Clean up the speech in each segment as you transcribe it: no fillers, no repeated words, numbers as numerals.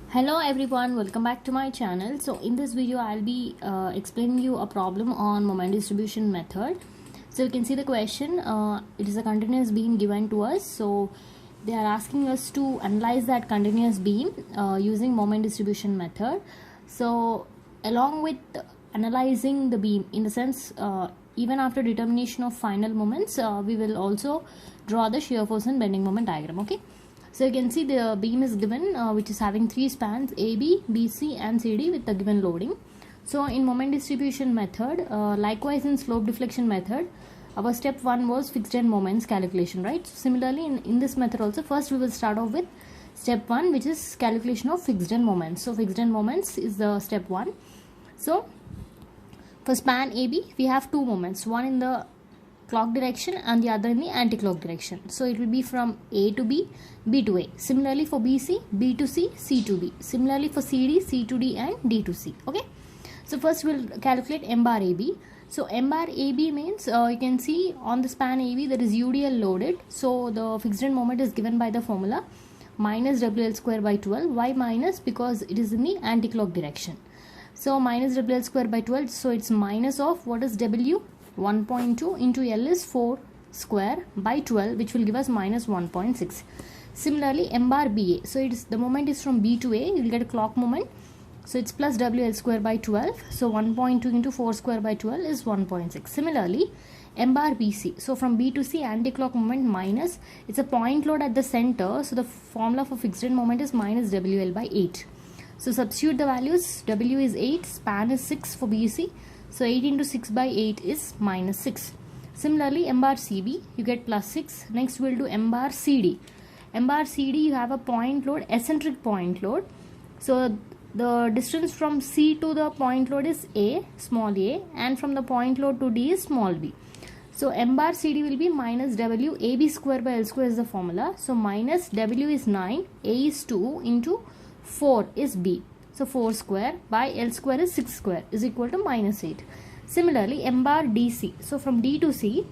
Hello everyone, welcome back to my channel. So in this video I'll be explaining you a problem on moment distribution method. So you can see the question, it is a continuous beam given to us. So they are asking us to analyze that continuous beam using moment distribution method. So along with analyzing the beam, in the sense even after determination of final moments, we will also draw the shear force and bending moment diagram. Okay. So you can see the beam is given which is having three spans AB, BC and CD with the given loading. So in moment distribution method, likewise in slope deflection method, our step 1 was fixed end moments calculation, right? So similarly in this method also, first we will start off with step 1, which is calculation of fixed end moments. So fixed end moments is the step 1. So for span AB, we have two moments, one in the clock direction and the other in the anti-clock direction. So it will be from A to B, B to A. Similarly for BC, B to C, C to B. Similarly for CD, C to D and D to C. Okay. So first we'll calculate M bar AB. So M bar AB means you can see on the span AB there is UDL loaded. So the fixed end moment is given by the formula minus WL square by 12. Why minus? Because it is in the anti-clock direction. So minus WL square by 12. So it's minus of what is W? 1.2 into L is 4 square by 12, which will give us minus 1.6. Similarly M bar BA, so it is the moment is from B to A, you will get a clock moment, so it's plus WL square by 12, so 1.2 into 4 square by 12 is 1.6. Similarly M bar BC, so from B to C anti-clock moment minus, it's a point load at the center, so the formula for fixed end moment is minus WL by 8. So substitute the values, W is 8, span is 6 for BC, so 8 into 6 by 8 is minus 6. Similarly, M bar CB, you get plus 6. Next, we'll do M bar CD. M bar CD, you have a point load, eccentric point load. So the distance from C to the point load is A, small a, and from the point load to D is small b. So M bar CD will be minus W, AB square by L square is the formula. So minus W is 9, A is 2 into 4 is B. So 4 square by L square is 6 square is equal to minus 8. Similarly, M bar DC. So from D to C,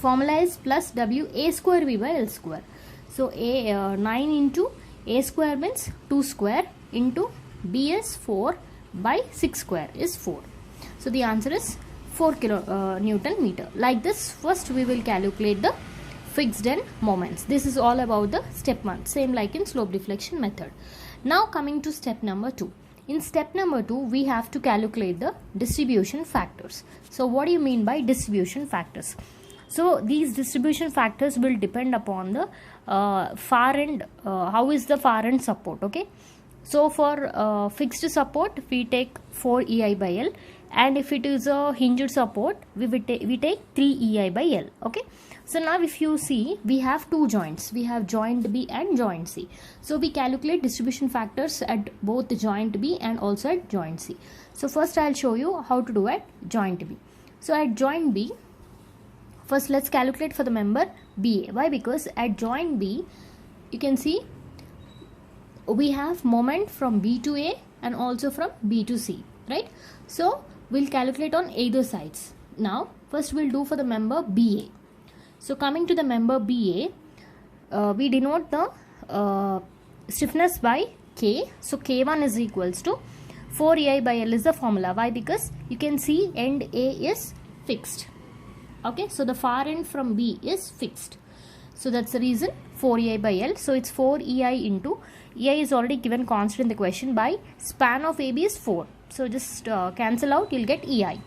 formula is plus W A square B by L square. So 9 into A square means 2 square into B is 4 by 6 square is 4. So the answer is 4 Newton meter. Like this, first we will calculate the fixed end moments. This is all about the step 1, same like in slope deflection method. Now coming to step number 2. In step number 2, we have to calculate the distribution factors. So what do you mean by distribution factors? So these distribution factors will depend upon the far end, how is the far end support, okay? So for fixed support, we take 4 EI by L, and if it is a hinged support, we take 3 EI by L, okay? So now if you see, we have two joints. We have joint B and joint C. So we calculate distribution factors at both the joint B and also at joint C. So first I'll show you how to do at joint B. So at joint B, first let's calculate for the member BA. Why? Because at joint B, you can see we have moment from B to A and also from B to C, right? So we'll calculate on either sides. Now first we'll do for the member BA. So coming to the member BA, we denote the stiffness by K. So K1 is equals to 4 EI by L is the formula. Why? Because you can see end A is fixed. Okay, so the far end from B is fixed. So that's the reason 4 EI by L. So it's 4 EI into, EI is already given constant in the question, by span of AB is 4. So just cancel out, you'll get EI.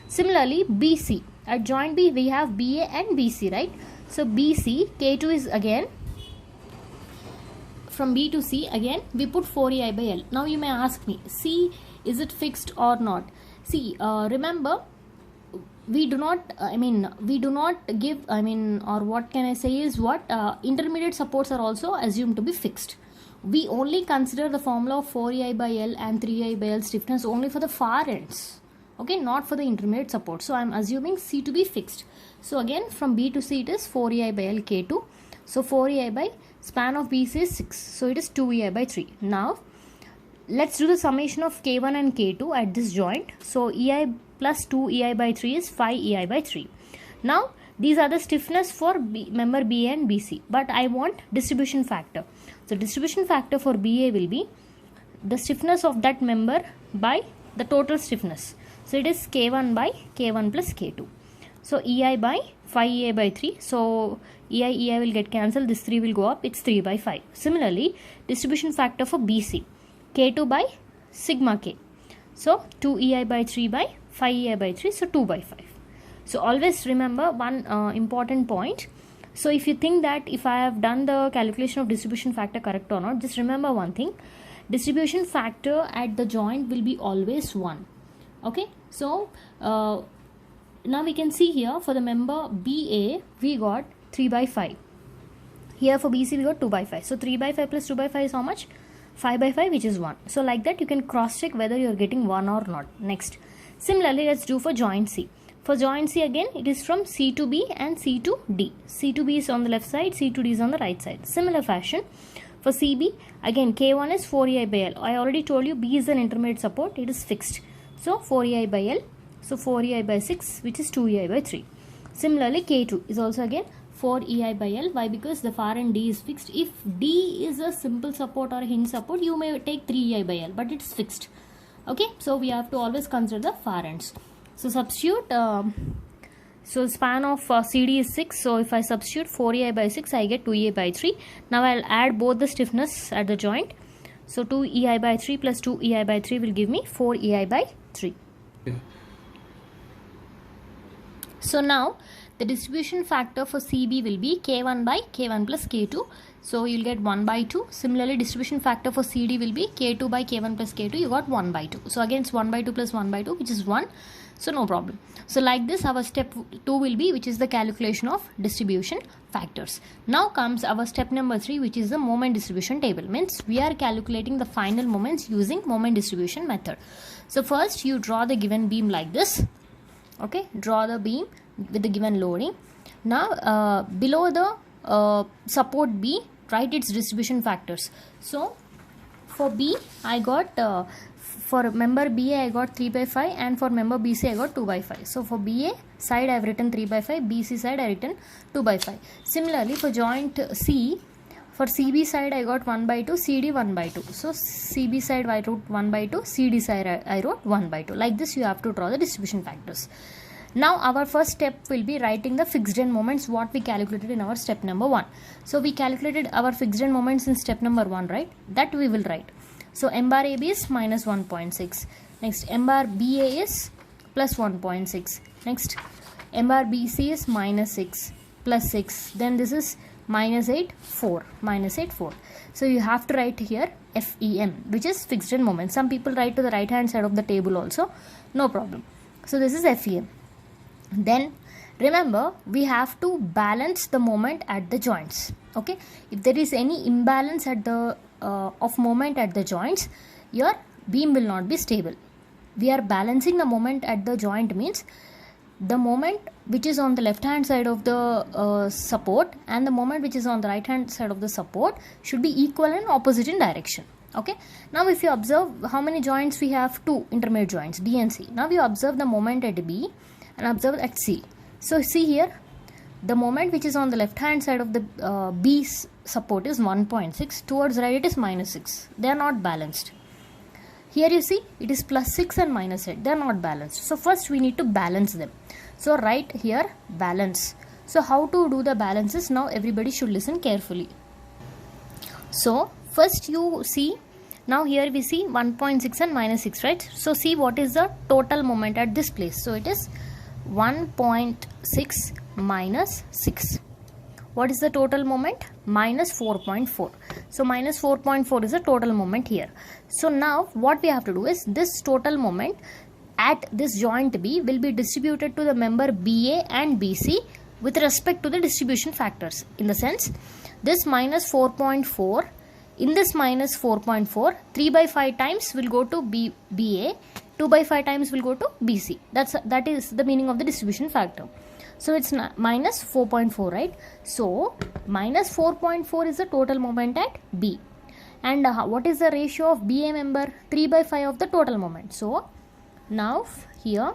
Similarly, BC. At joint B, we have BA and BC, right? So BC, K2 is again, from B to C, again, we put 4 EI by L. Now you may ask me, C, is it fixed or not? See, remember, we do not give, or what can I say is what, intermediate supports are also assumed to be fixed. We only consider the formula of 4 EI by L and 3 EI by L stiffness only for the far ends. Okay, not for the intermediate support. So I am assuming C to be fixed. So again, from B to C it is 4 EI by L K2. So 4 EI by span of BC is 6. So it is 2 EI by 3. Now let's do the summation of K1 and K2 at this joint. So EI plus 2 EI by 3 is 5 EI by 3. Now these are the stiffness for member BA and BC. But I want distribution factor. So distribution factor for BA will be the stiffness of that member by the total stiffness. So it is K1 by K1 plus K2. So EI by 5EI by 3. So EI will get cancelled. This 3 will go up. It's 3 by 5. Similarly, distribution factor for BC, K2 by sigma K. So 2EI by 3 by 5EI by 3. So 2 by 5. So always remember one important point. So if you think that if I have done the calculation of distribution factor correct or not, just remember one thing. Distribution factor at the joint will be always 1. Okay. So now we can see here for the member BA we got 3 by 5. Here for BC we got 2 by 5. So 3 by 5 plus 2 by 5 is how much? 5 by 5, which is 1. So like that you can cross check whether you are getting 1 or not. Next. Similarly, let's do for joint C. For joint C again, it is from C to B and C to D. C to B is on the left side, C to D is on the right side. Similar fashion. For CB, again K1 is 4EI by L. I already told you B is an intermediate support. It is fixed. So 4EI by L. So 4EI by 6, which is 2EI by 3. Similarly, K2 is also again 4EI by L. Why? Because the far end D is fixed. If D is a simple support or a hinge support, you may take 3EI by L, but it's fixed. Okay, so we have to always consider the far ends. So substitute, so span of CD is 6. So if I substitute 4EI by 6, I get 2EI by 3. Now I'll add both the stiffness at the joint. So 2EI by 3 plus 2EI by 3 will give me 4EI by 3. Yeah. So now the distribution factor for CB will be K1 by K1 plus K2. So you'll get 1 by 2. Similarly, distribution factor for CD will be K2 by K1 plus K2. You got 1 by 2. So again, it's 1 by 2 plus 1 by 2, which is 1. So no problem. So like this, our step 2 will be, which is the calculation of distribution factors. Now comes our step number 3, which is the moment distribution table. Means we are calculating the final moments using moment distribution method. So first you draw the given beam like this. Okay, draw the beam with the given loading. Now below the support B, write its distribution factors. So for B, I got for member BA I got 3 by 5, and for member BC I got 2 by 5. So for BA side I have written 3 by 5, BC side I have written 2 by 5. Similarly for joint C, for CB side I got 1 by 2, CD 1 by 2. So CB side I wrote 1 by 2, CD side I wrote 1 by 2. Like this you have to draw the distribution factors. Now our first step will be writing the fixed end moments what we calculated in our step number 1. So we calculated our fixed end moments in step number 1, right? That we will write. So M bar AB is minus 1.6. Next M bar BA is plus 1.6. Next M bar BC is minus 6 plus 6. Then this is minus 8, 4. Minus 8, 4. So you have to write here FEM, which is fixed end moment. Some people write to the right hand side of the table also. No problem. So this is FEM. Then remember, we have to balance the moment at the joints. Okay, if there is any imbalance at the of moment at the joints, your beam will not be stable. We are balancing the moment at the joint, means the moment which is on the left hand side of the support and the moment which is on the right hand side of the support should be equal and opposite in direction. Okay, now if you observe how many joints we have, 2 intermediate joints D and C. Now you observe the moment at B and observe at C. So see here, the moment which is on the left hand side of the B support is 1.6, towards right it is minus 6. They are not balanced. Here you see it is plus 6 and minus 8. They are not balanced. So first we need to balance them. So write here balance. So how to do the balances? Now everybody should listen carefully. So first you see, now here we see 1.6 and minus 6, right? So see what is the total moment at this place. So it is 1.6 minus 6. What is the total moment? Minus 4.4. So minus 4.4 is the total moment here. So now what we have to do is, this total moment at this joint B will be distributed to the member BA and BC with respect to the distribution factors. In the sense, this minus 4.4, in this minus 4.4, 3 by 5 times will go to BA, 2 by 5 times will go to BC. That is the meaning of the distribution factor. So it's minus 4.4, right? So minus 4.4 is the total moment at B. And what is the ratio of BA member? 3 by 5 of the total moment. So now here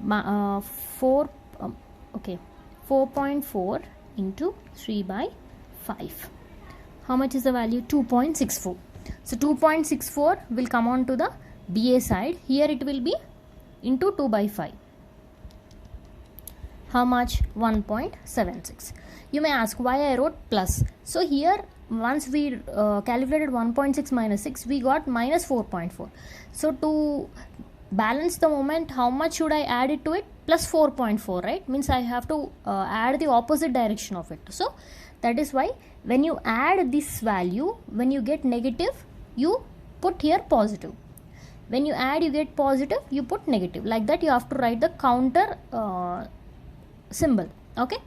4.4 into 3 by 5. How much is the value? 2.64. So 2.64 will come on to the BA side. Here it will be into 2 by 5. How much? 1.76. You may ask why I wrote plus. So here once we calculated 1.6 minus 6, we got minus 4.4. So to balance the moment, how much should I add it to it? Plus 4.4, right? Means I have to add the opposite direction of it. So that is why when you add this value, when you get negative, you put here positive. When you add, you get positive, you put negative. Like that you have to write the counter symbol. Okay,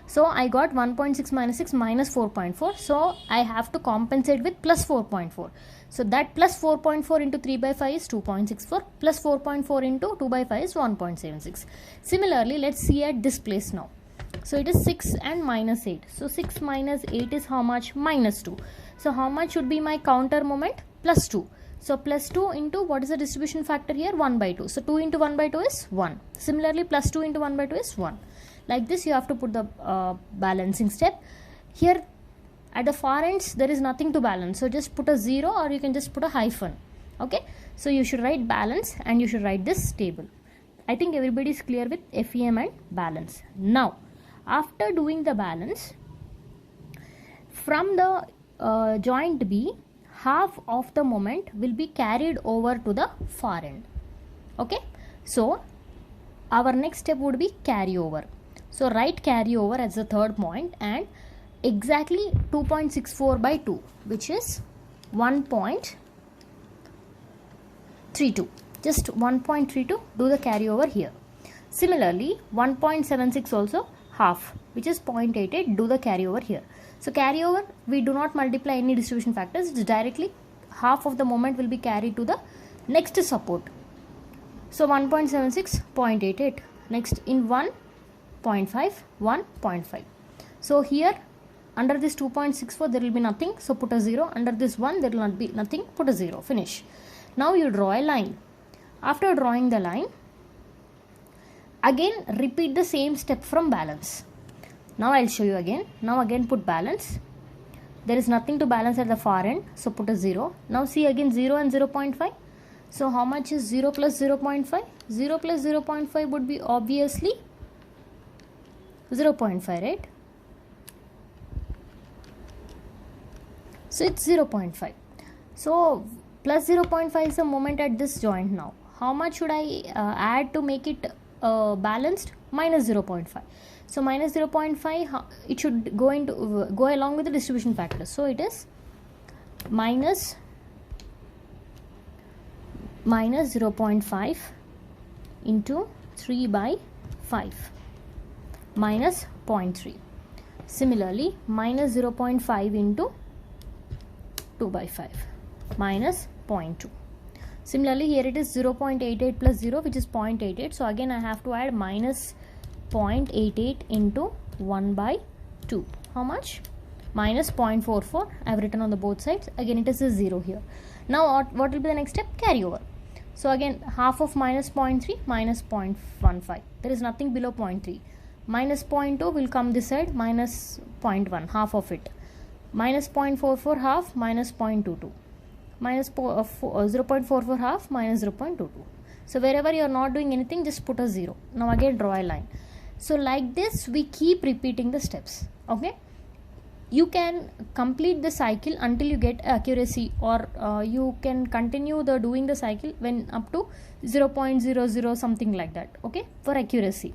so I got 1.6 minus 6 minus 4.4. So I have to compensate with plus 4.4. So that plus 4.4 into 3 by 5 is 2.64, plus 4.4 into 2 by 5 is 1.76. Similarly, let's see at this place now. So it is 6 and minus 8. So 6 minus 8 is how much? Minus 2. So how much should be my counter moment? Plus 2. So plus 2 into, what is the distribution factor here? 1 by 2. So 2 into 1 by 2 is 1. Similarly, plus 2 into 1 by 2 is 1. Like this you have to put the balancing step. Here at the far ends there is nothing to balance, so just put a 0 or you can just put a hyphen. Okay, so you should write balance and you should write this table. I think everybody is clear with FEM and balance. Now after doing the balance, from the joint B, half of the moment will be carried over to the far end. Okay, so our next step would be carryover. So write carryover as the third point and exactly 2.64 by 2, which is 1.32. Just 1.32, do the carryover here. Similarly, 1.76 also half, which is 0.88, do the carryover here. So carryover, we do not multiply any distribution factors, it's directly half of the moment will be carried to the next support. So 1.76, 0.88. Next in 1.5, 1.5. So here under this 2.64 there will be nothing, so put a 0. Under this 1 there will not be nothing, put a 0. Finish. Now you draw a line. After drawing the line, again repeat the same step from balance. Now I'll show you again. Now again put balance. There is nothing to balance at the far end, so put a 0. Now see again 0 and 0.5. So how much is 0 plus 0.5? 0 plus 0.5 would be obviously 0.5, right? So it's 0.5. So plus 0.5 is the moment at this joint now. How much should I add to make it balanced? Minus 0.5. So minus 0.5, it should go along with the distribution factor. So it is minus 0.5 into 3 by 5 minus 0.3. Similarly, minus 0.5 into 2 by 5 minus 0.2. Similarly, here it is 0.88 plus 0, which is 0.88. So again I have to add minus 0.88 into 1 by 2. How much? Minus 0.44. I have written on the both sides. Again it is a 0 here. Now what will be the next step? Carryover. So again half of minus 0.3 minus 0.15. There is nothing below 0.3. Minus 0.2 will come this side, minus 0.1, half of it. Minus 0.44 half, minus 0.22. Minus 0.44 half, minus 0.22. So wherever you are not doing anything, just put a 0. Now again draw a line. So like this we keep repeating the steps. Okay, you can complete the cycle until you get accuracy, or you can continue doing the cycle when up to 0.00 something like that. Okay, for accuracy.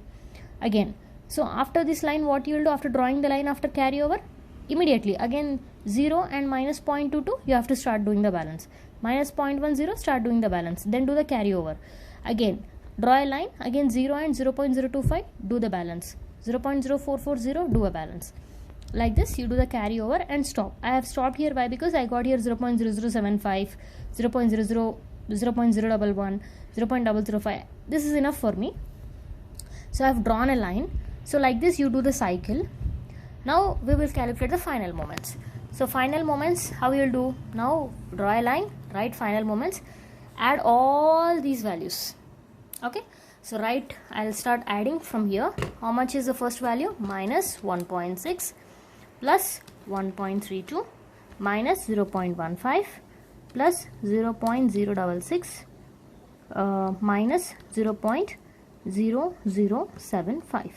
Again, so after this line, what you will do after drawing the line after carryover? Immediately again 0 and minus 0.22, you have to start doing the balance. Minus 0.10, start doing the balance, then do the carryover. Again draw a line, again 0 and 0.025, do the balance. 0.0440, do a balance. Like this you do the carryover and stop. I have stopped here. Why? Because I got here 0.0075, 0.00, 0.011, 0.005. This is enough for me. So I have drawn a line. So like this you do the cycle. Now we will calculate the final moments. So final moments, how you will do? Now draw a line, write final moments, add all these values. Okay, so write, I'll start adding from here. How much is the first value? Minus 1.6 plus 1.32 minus 0.15 plus 0.066 minus 0.0075.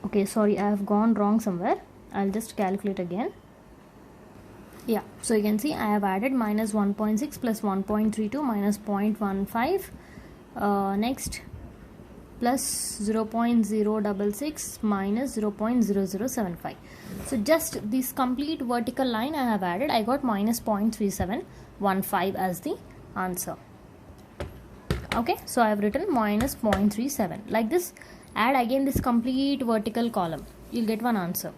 Okay, sorry, I have gone wrong somewhere. I'll just calculate again. Yeah, so you can see I have added minus 1.6 plus 1.32 minus 0.15, next plus 0.066 minus 0.0075. So just this complete vertical line I have added, I got minus 0.3715 as the answer. Okay, so I have written minus 0.37. Like this, add again this complete vertical column, you'll get one answer.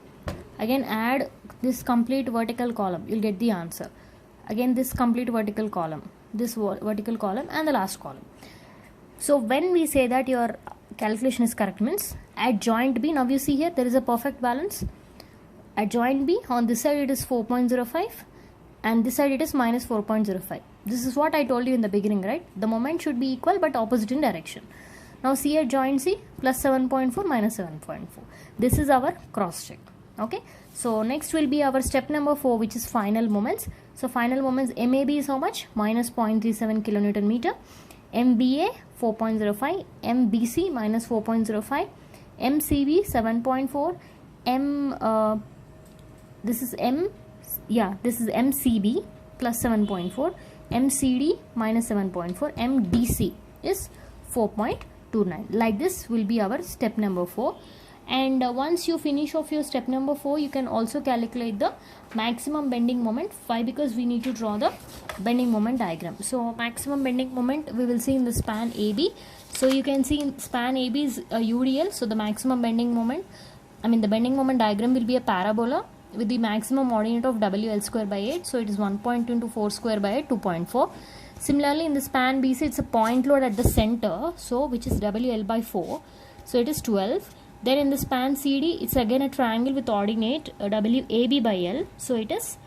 Again add this complete vertical column, you'll get the answer. Again this complete vertical column, this vertical column, and the last column. So when we say that your calculation is correct, means at joint B, now you see here there is a perfect balance. At joint B, on this side it is 4.05 and this side it is minus 4.05. This is what I told you in the beginning, right? The moment should be equal but opposite in direction. Now see at joint C, plus 7.4 minus 7.4. This is our cross check. Okay, so next will be our step number 4, which is final moments. So final moments, MAB is how much? Minus 0.37 kilonewton meter. MBA 4.05, MBC minus 4.05, MCB 7.4, this is MCB plus 7.4, MCD minus 7.4, MDC is 4.29. Like this will be our step number 4. And once you finish off your step number 4, you can also calculate the maximum bending moment. Why? Because we need to draw the bending moment diagram. So maximum bending moment we will see in the span AB. So you can see in span AB is a UDL. So the maximum bending moment, the bending moment diagram will be a parabola with the maximum ordinate of WL square by 8. So it is 1.2 into 4 square by 8, 2.4. Similarly in the span BC, it's a point load at the center, so which is WL by 4. So it is 12. Then in the span CD, it's again a triangle with ordinate WAB by L. So it is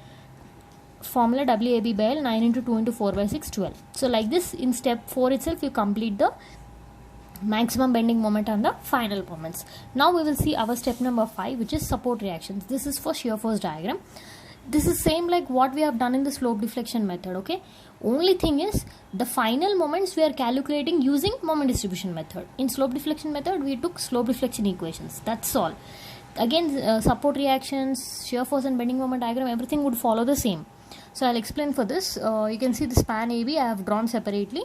formula WAB by L, 9 into 2 into 4 by 6, 12. So like this, in step 4 itself, you complete the maximum bending moment and the final moments. Now we will see our step number 5, which is support reactions. This is for shear force diagram. This is same like what we have done in the slope deflection method. Okay, only thing is the final moments we are calculating using moment distribution method. In slope deflection method we took slope deflection equations, that's all. Again support reactions, shear force and bending moment diagram, everything would follow the same. So I'll explain for this. You can see the span AB I have drawn separately.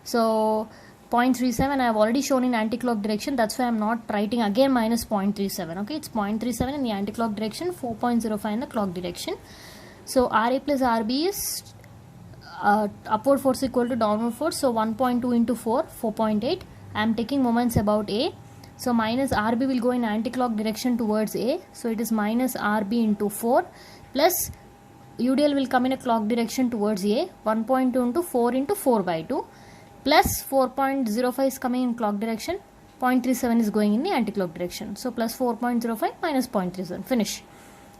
So 0.37 I have already shown in anti-clock direction, that's why I am not writing again minus 0.37. okay, it's 0.37 in the anti-clock direction, 4.05 in the clock direction. So RA plus RB is upward force equal to downward force, so 1.2 into 4, 4.8. I am taking moments about A, so minus RB will go in anti-clock direction towards A, so it is minus RB into 4 plus UDL will come in a clock direction towards A, 1.2 into 4 into 4 by 2 plus 4.05 is coming in clock direction, 0.37 is going in the anti-clock direction. So plus 4.05 minus 0.37, finish.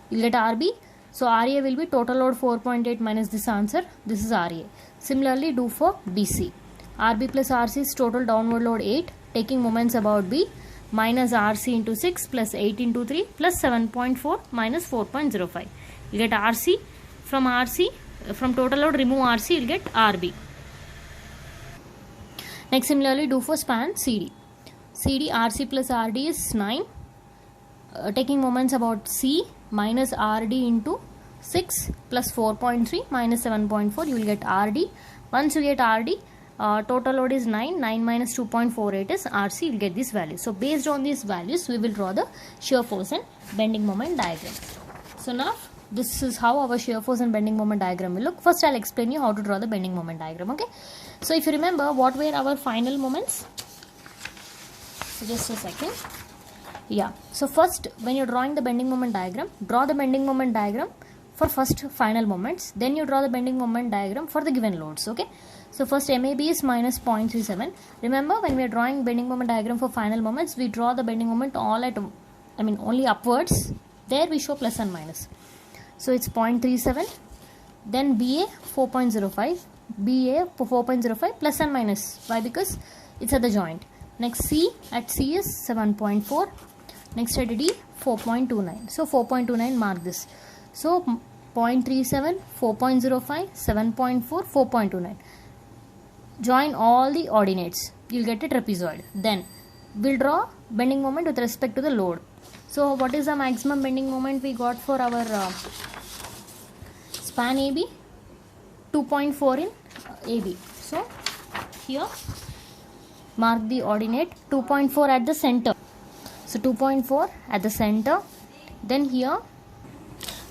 You get RB. So RA will be total load 4.8 minus this answer. This is RA. Similarly do for BC. RB plus RC is total downward load 8, taking moments about B, minus RC into 6 plus 8 into 3 plus 7.4 minus 4.05. You get RC. From total load remove RC, you will get RB. Next similarly do for span CD. CD RC plus RD is 9, taking moments about C, minus RD into 6 plus 4.3 minus 7.4, you will get RD. Once you get RD, total load is 9 minus 2.48 is RC, you will get this value. So based on these values we will draw the shear force and bending moment diagram. So now this is how our shear force and bending moment diagram will look. First I'll explain you how to draw the bending moment diagram. Okay, so if you remember what were our final moments, so just a second. Yeah, so first when you're drawing the bending moment diagram, draw the bending moment diagram for first final moments, then you draw the bending moment diagram for the given loads. Okay, so first MAB is minus 0.37. Remember when we are drawing bending moment diagram for final moments, we draw the bending moment all at only upwards. There we show plus and minus. So it's 0.37, then BA 4.05, BA 4.05 plus and minus. Why? Because it's at the joint. Next C, at C is 7.4. Next at D 4.29. So 4.29, mark this. So 0.37, 4.05, 7.4, 4.29. Join all the ordinates, you'll get a trapezoid. Then we'll draw bending moment with respect to the load. So what is the maximum bending moment we got for our span AB? 2.4 in AB. So here mark the ordinate 2.4 at the center. So 2.4 at the center. Then here,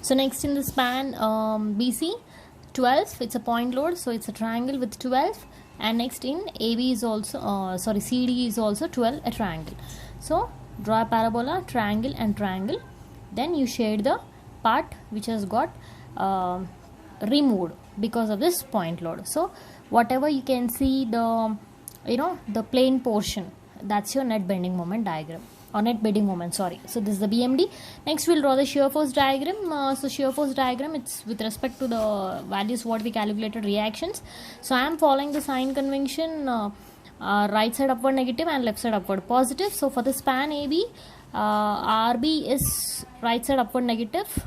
so next in the span BC, 12, it's a point load, so it's a triangle with 12. And next in AB is also CD is also 12, a triangle. So draw a parabola, triangle and triangle. Then you shade the part which has got removed because of this point load. So whatever you can see, the the plane portion, that's your net bending moment diagram, or net bending moment, sorry. So this is the BMD. Next we'll draw the shear force diagram. So shear force diagram, it's with respect to the values what we calculated, reactions. So I am following the sign convention, right side upward negative and left side upward positive. So for the span AB, RB is right side upward negative,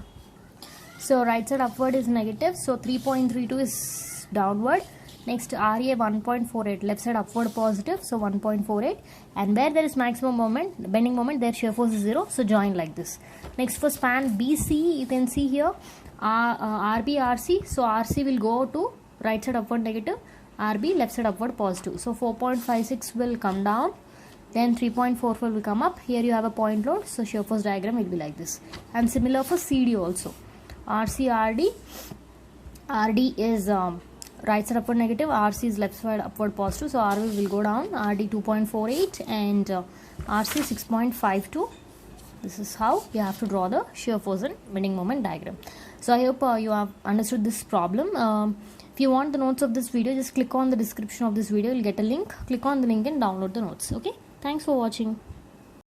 so right side upward is negative, so 3.32 is downward. Next RA 1.48, left side upward positive, so 1.48. And where there is maximum moment, bending moment, there shear force is 0, so join like this. Next for span BC, you can see here RB RC, so RC will go to right side upward negative, RB left side upward positive. So 4.56 will come down, then 3.44 will come up. Here you have a point load, so shear force diagram will be like this. And similar for CD also, RC RD, RD is right side upward negative, RC is left side upward positive, so RV will go down, RD 2.48 and RC 6.52. This is how you have to draw the shear force and bending moment diagram. So I hope you have understood this problem. If you want the notes of this video, just click on the description of this video, you'll get a link. Click on the link and download the notes. Okay, thanks for watching.